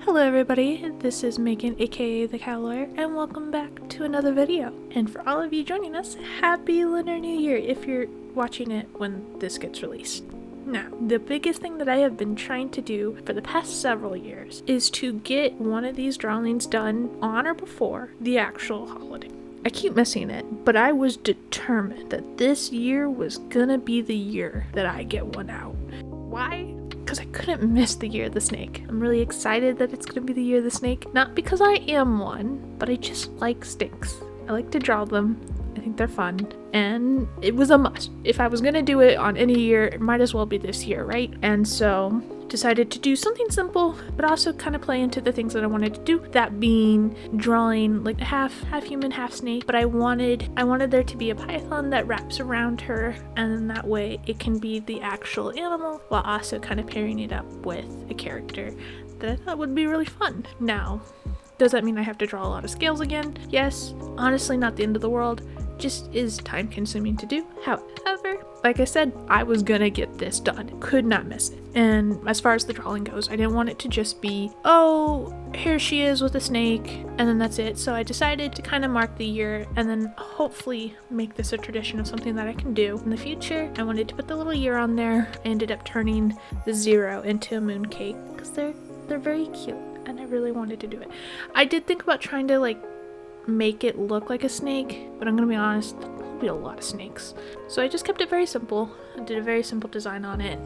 Hello everybody, this is Megan aka the Cow Lawyer, and welcome back to another video. And for all of you joining us, happy Lunar New Year if you're watching it when this gets released. Now, the biggest thing that I have been trying to do for the past several years is to get one of these drawings done on or before the actual holiday. I keep missing it, but I was determined that this year was gonna be the year that I get one out. Why? Because I couldn't miss the year of the snake. I'm really excited that it's gonna be the year of the snake, not because I am one, but I just like snakes. I like to draw them. I think they're fun, and it was a must. If I was gonna do it on any year, it might as well be this year, right? And so decided to do something simple, but also kind of play into the things that I wanted to do, that being drawing like half human, half snake. But I wanted there to be a python that wraps around her, and then that way it can be the actual animal while also kind of pairing it up with a character that I thought would be really fun. Now, does that mean I have to draw a lot of scales again? Yes. Honestly, not the end of the world. Just is time consuming to do. However, like I said, I was gonna get this done. Could not miss it. And as far as the drawing goes, I didn't want it to just be, oh, here she is with a snake, and then that's it. So I decided to kind of mark the year and then hopefully make this a tradition of something that I can do in the future. I wanted to put the little year on there. I ended up turning the 0 into a moon cake because they're very cute, and I really wanted to do it. I did think about trying to make it look like a snake, but I'm gonna be honest, there'll be a lot of snakes. So I just kept it very simple. I did a very simple design on it.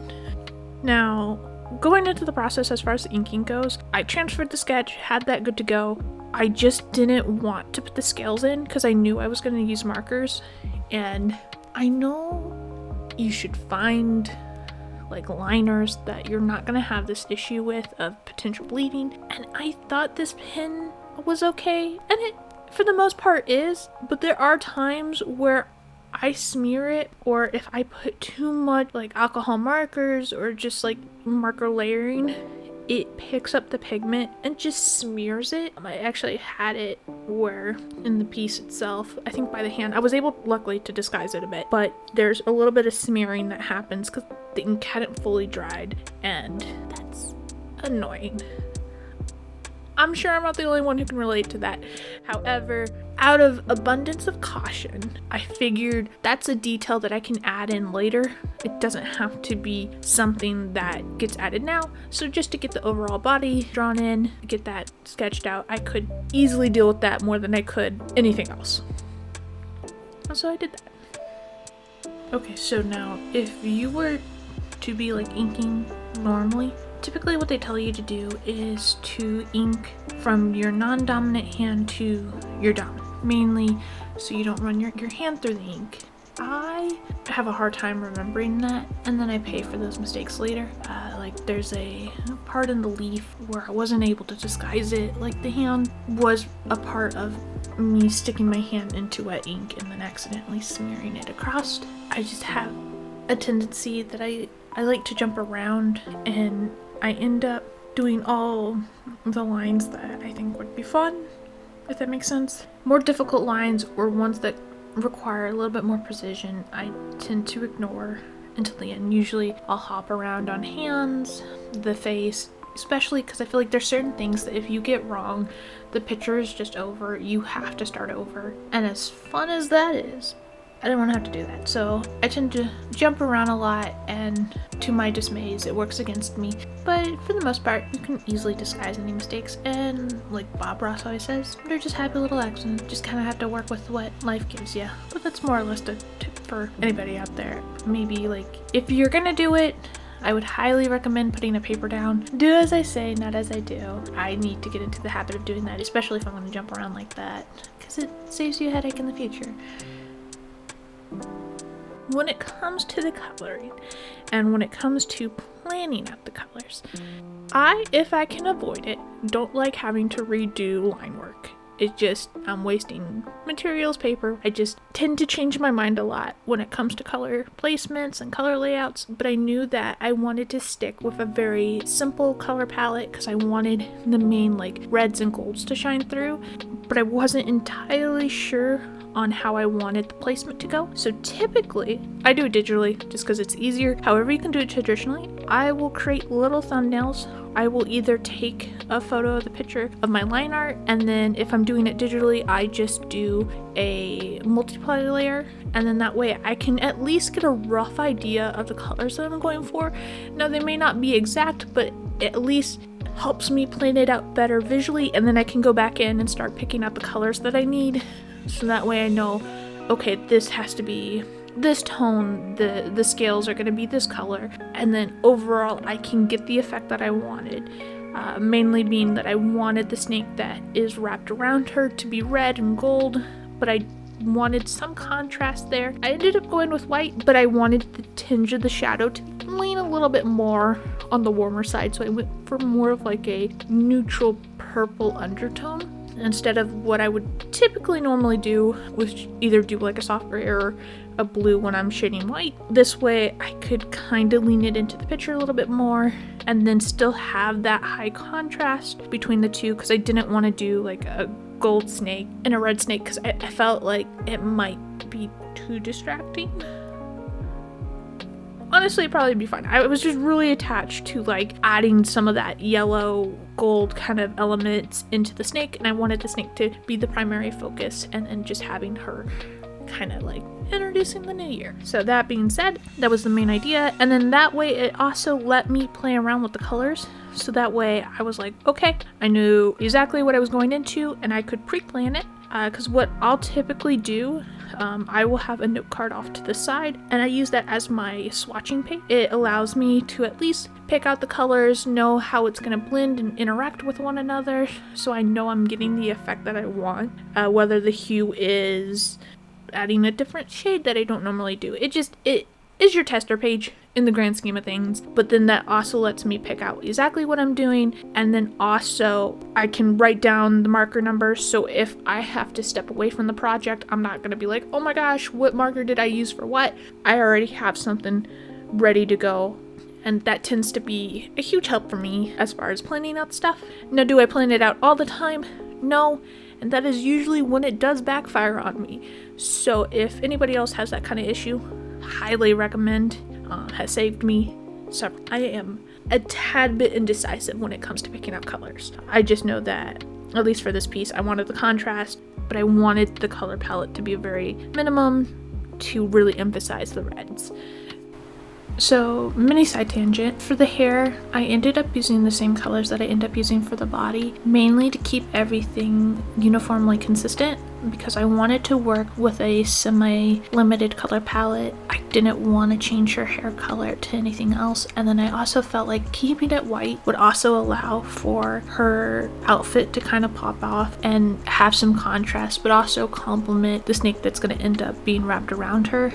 Now, going into the process as far as the inking goes, I transferred the sketch, had that good to go. I just didn't want to put the scales in because I knew I was gonna use markers, and I know you should find liners that you're not gonna have this issue with of potential bleeding, and I thought this pen was okay, and it for the most part is, but there are times where I smear it, or if I put too much alcohol markers or just marker layering, it picks up the pigment and just smears it. I actually had it where in the piece itself, I think by the hand, I was able luckily to disguise it a bit, but there's a little bit of smearing that happens because the ink hadn't fully dried, and that's annoying. I'm sure I'm not the only one who can relate to that. However, out of abundance of caution, I figured that's a detail that I can add in later. It doesn't have to be something that gets added now. So just to get the overall body drawn in, get that sketched out, I could easily deal with that more than I could anything else. So I did that. Okay, so now if you were to be inking normally, typically what they tell you to do is to ink from your non-dominant hand to your dominant, mainly so you don't run your hand through the ink. I have a hard time remembering that, and then I pay for those mistakes later. There's a part in the leaf where I wasn't able to disguise it. The hand was a part of me sticking my hand into wet ink and then accidentally smearing it across. I just have a tendency that I like to jump around, and I end up doing all the lines that I think would be fun, if that makes sense. More difficult lines or ones that require a little bit more precision, I tend to ignore until the end. Usually I'll hop around on hands, the face, especially because I feel like there's certain things that if you get wrong, the picture is just over. You have to start over. And as fun as that is, I didn't want to have to do that, so I tend to jump around a lot, and to my dismays, it works against me. But for the most part, you can easily disguise any mistakes, and like Bob Ross always says, they're just happy little accidents. Just kind of have to work with what life gives you. But that's more or less a tip for anybody out there. Maybe if you're gonna do it, I would highly recommend putting a paper down. Do as I say, not as I do. I need to get into the habit of doing that, especially if I'm gonna jump around like that, because it saves you a headache in the future. When it comes to the coloring and when it comes to planning out the colors, if I can avoid it, don't like having to redo line work. I'm wasting materials, paper. I just tend to change my mind a lot when it comes to color placements and color layouts, but I knew that I wanted to stick with a very simple color palette because I wanted the main reds and golds to shine through, but I wasn't entirely sure on how I wanted the placement to go. So typically, I do it digitally just because it's easier. However you can do it traditionally, I will create little thumbnails. I will either take a photo of the picture of my line art, and then if I'm doing it digitally, I just do a multiply layer, and then that way I can at least get a rough idea of the colors that I'm going for. Now they may not be exact, but at least helps me plan it out better visually, and then I can go back in and start picking out the colors that I need, so that way I know, okay, this has to be this tone, the scales are going to be this color, and then overall I can get the effect that I wanted. Mainly being that I wanted the snake that is wrapped around her to be red and gold, but I wanted some contrast there. I ended up going with white, but I wanted the tinge of the shadow to lean a little bit more on the warmer side, so I went for more of like a neutral purple undertone instead of what I would typically normally do, which either do like a soft gray or a blue when I'm shading white. This way I could kind of lean it into the picture a little bit more and then still have that high contrast between the two, because I didn't want to do like a gold snake and a red snake because I felt like it might be too distracting. Honestly, it'd probably be fine. I was just really attached to like adding some of that yellow gold kind of elements into the snake, and I wanted the snake to be the primary focus, and then just having her kind of like introducing the new year. So that being said, that was the main idea, and then that way it also let me play around with the colors. So that way I was like, okay, I knew exactly what I was going into and I could pre-plan it. Because what I'll typically do, I will have a note card off to the side, and I use that as my swatching page. It allows me to at least pick out the colors, know how it's going to blend and interact with one another, so I know I'm getting the effect that I want, whether the hue is adding a different shade that I don't normally do. It is your tester page in the grand scheme of things, but then that also lets me pick out exactly what I'm doing, and then also I can write down the marker numbers, so if I have to step away from the project, I'm not going to be like, oh my gosh, what marker did I use for what? I already have something ready to go, and that tends to be a huge help for me as far as planning out stuff. Now, do I plan it out all the time? No, and that is usually when it does backfire on me. So if anybody else has that kind of issue, highly recommend. Has saved me. So I am a tad bit indecisive when it comes to picking out colors. I just know that, at least for this piece, I wanted the contrast, but I wanted the color palette to be very minimum to really emphasize the reds. So, mini side tangent, for the hair, I ended up using the same colors that I end up using for the body, mainly to keep everything uniformly consistent, because I wanted to work with a semi-limited color palette. I didn't want to change her hair color to anything else, and then I also felt like keeping it white would also allow for her outfit to kind of pop off and have some contrast, but also complement the snake that's going to end up being wrapped around her.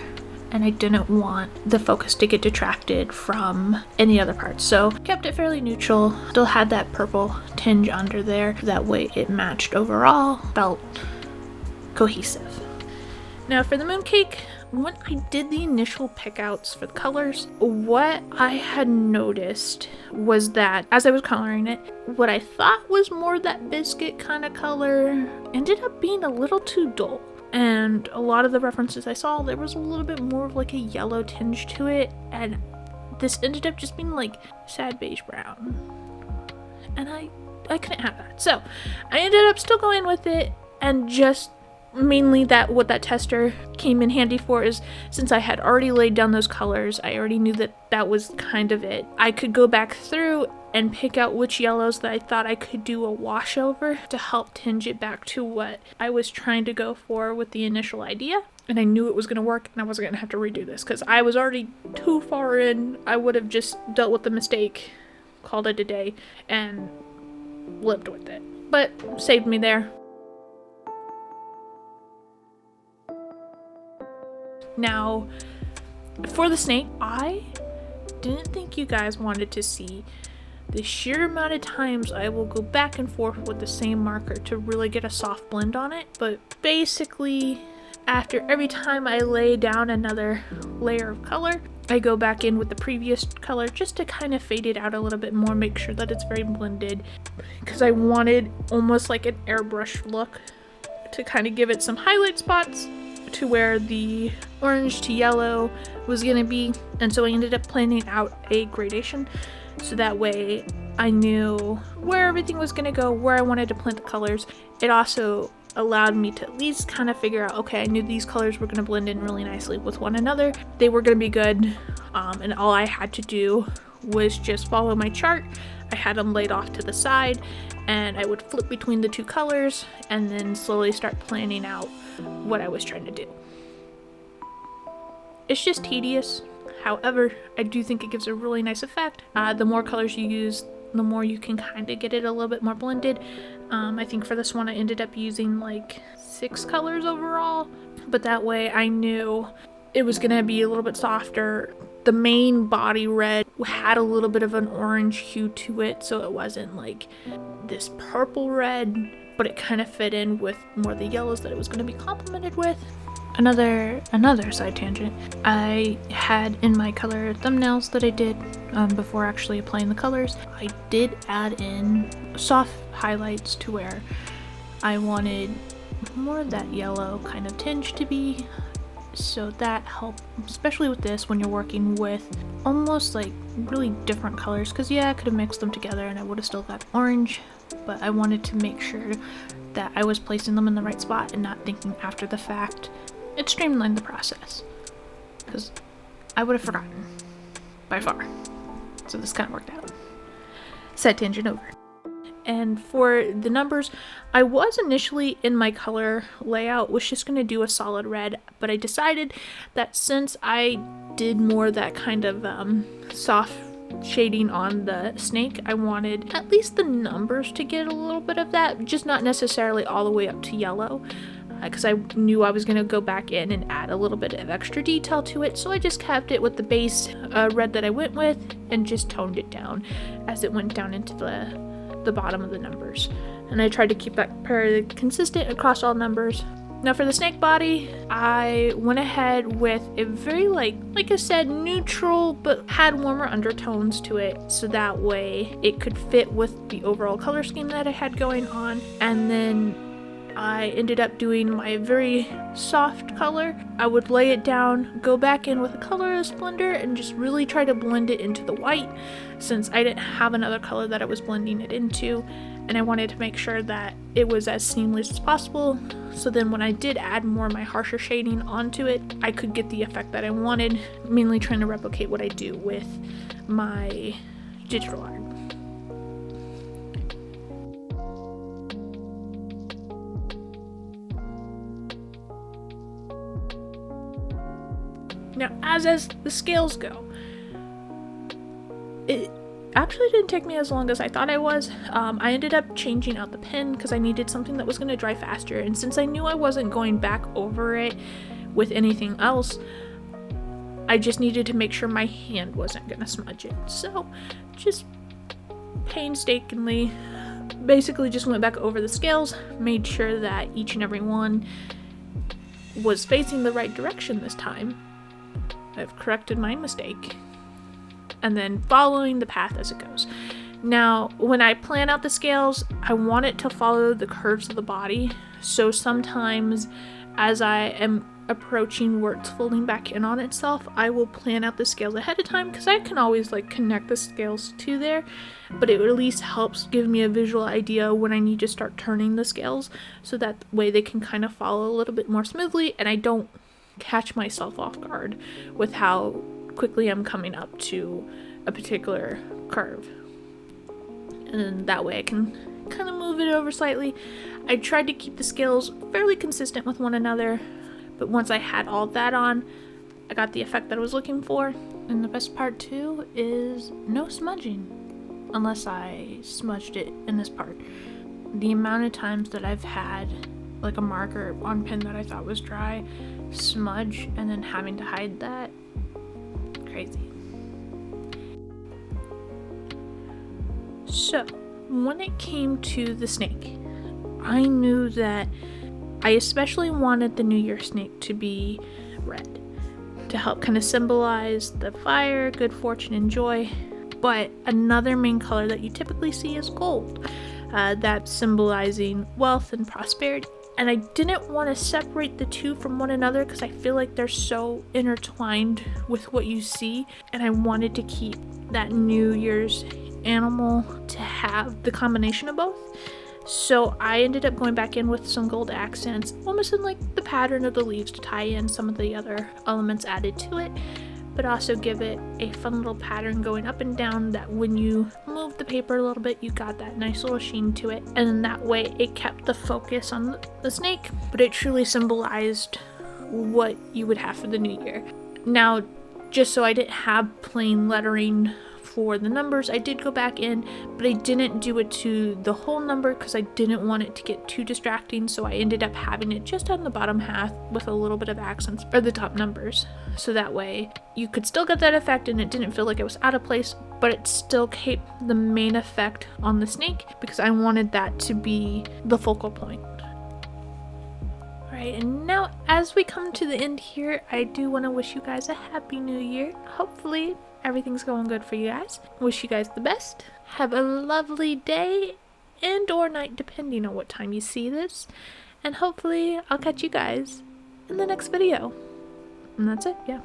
And I didn't want the focus to get detracted from any other parts. So kept it fairly neutral, still had that purple tinge under there. That way it matched overall, felt cohesive. Now for the mooncake, when I did the initial pickouts for the colors, what I had noticed was that as I was coloring it, what I thought was more that biscuit kind of color ended up being a little too dull. And a lot of the references I saw, there was a little bit more of like a yellow tinge to it, and this ended up just being like sad beige brown, and I couldn't have that. So I ended up still going with it, and just mainly that what that tester came in handy for is, since I had already laid down those colors, I already knew that that was kind of it. I could go back through and pick out which yellows that I thought I could do a wash over to help tinge it back to what I was trying to go for with the initial idea. And I knew it was going to work, and I wasn't going to have to redo this because I was already too far in. I would have just dealt with the mistake, called it a day, and lived with it. But saved me there. Now, for the snake, I didn't think you guys wanted to see the sheer amount of times I will go back and forth with the same marker to really get a soft blend on it. But basically, after every time I lay down another layer of color, I go back in with the previous color just to kind of fade it out a little bit more, make sure that it's very blended, because I wanted almost like an airbrush look to kind of give it some highlight spots to where the orange to yellow was going to be. And so I ended up planning out a gradation so that way I knew where everything was going to go, where I wanted to plant the colors. It also allowed me to at least kind of figure out, okay, I knew these colors were going to blend in really nicely with one another. They were going to be good, and all I had to do was just follow my chart. I had them laid off to the side, and I would flip between the two colors and then slowly start planning out what I was trying to do. It's just tedious. However, I do think it gives a really nice effect. The more colors you use, the more you can kind of get it a little bit more blended. I think for this one I ended up using like 6 colors overall, but that way I knew it was gonna be a little bit softer. The main body red had a little bit of an orange hue to it, so it wasn't like this purple red, but it kind of fit in with more of the yellows that it was going to be complemented with. Another side tangent, I had in my color thumbnails that I did before actually applying the colors, I did add in soft highlights to where I wanted more of that yellow kind of tinge to be. So that helped, especially with this when you're working with almost like really different colors, because yeah, I could have mixed them together and I would have still got orange, but I wanted to make sure that I was placing them in the right spot and not thinking after the fact. It streamlined the process, because I would have forgotten by far. So this kind of worked out. Side tangent over. And for the numbers, I was initially in my color layout was just going to do a solid red, but I decided that since I did more that kind of soft shading on the snake, I wanted at least the numbers to get a little bit of that, just not necessarily all the way up to yellow, because I knew I was going to go back in and add a little bit of extra detail to it. So I just kept it with the base red that I went with and just toned it down as it went down into the bottom of the numbers, and I tried to keep that fairly consistent across all numbers. Now for the snake body, I went ahead with a very like I said, neutral, but had warmer undertones to it, so that way it could fit with the overall color scheme that I had going on. And then I ended up doing my very soft color. I would lay it down, go back in with a colorless blender, and just really try to blend it into the white, since I didn't have another color that I was blending it into, and I wanted to make sure that it was as seamless as possible. So then when I did add more of my harsher shading onto it, I could get the effect that I wanted, mainly trying to replicate what I do with my digital art. Now, as the scales go, it actually didn't take me as long as I thought I was. I ended up changing out the pen because I needed something that was going to dry faster, and since I knew I wasn't going back over it with anything else, I just needed to make sure my hand wasn't going to smudge it. So just painstakingly, basically just went back over the scales, made sure that each and every one was facing the right direction this time. I've corrected my mistake, and then following the path as it goes. Now, when I plan out the scales, I want it to follow the curves of the body, so sometimes as I am approaching where it's folding back in on itself, I will plan out the scales ahead of time, because I can always connect the scales to there, but it at least helps give me a visual idea when I need to start turning the scales, so that way they can kind of follow a little bit more smoothly, and I don't catch myself off guard with how quickly I'm coming up to a particular curve. And then that way I can kind of move it over slightly. I tried to keep the scales fairly consistent with one another, but once I had all that on, I got the effect that I was looking for. And the best part too is no smudging, unless I smudged it in this part. The amount of times that I've had a marker on pen that I thought was dry smudge and then having to hide that, crazy. So when it came to the snake, I knew that I especially wanted the New Year snake to be red to help kind of symbolize the fire, good fortune, and joy. But another main color that you typically see is gold, that's symbolizing wealth and prosperity. And I didn't want to separate the two from one another because I feel like they're so intertwined with what you see, and I wanted to keep that New Year's animal to have the combination of both. So I ended up going back in with some gold accents, almost in like the pattern of the leaves to tie in some of the other elements added to it, but also give it a fun little pattern going up and down that when you move the paper a little bit, you got that nice little sheen to it. And then that way it kept the focus on the snake, but it truly symbolized what you would have for the new year. Now, just so I didn't have plain lettering for the numbers, I did go back in, but I didn't do it to the whole number because I didn't want it to get too distracting, so I ended up having it just on the bottom half with a little bit of accents, or the top numbers, so that way you could still get that effect and it didn't feel like it was out of place, but it still kept the main effect on the snake because I wanted that to be the focal point. Alright, and now as we come to the end here, I do want to wish you guys a happy new year. Hopefully everything's going good for you guys. Wish you guys the best. Have a lovely day and or night depending on what time you see this. And hopefully I'll catch you guys in the next video. And that's it, yeah.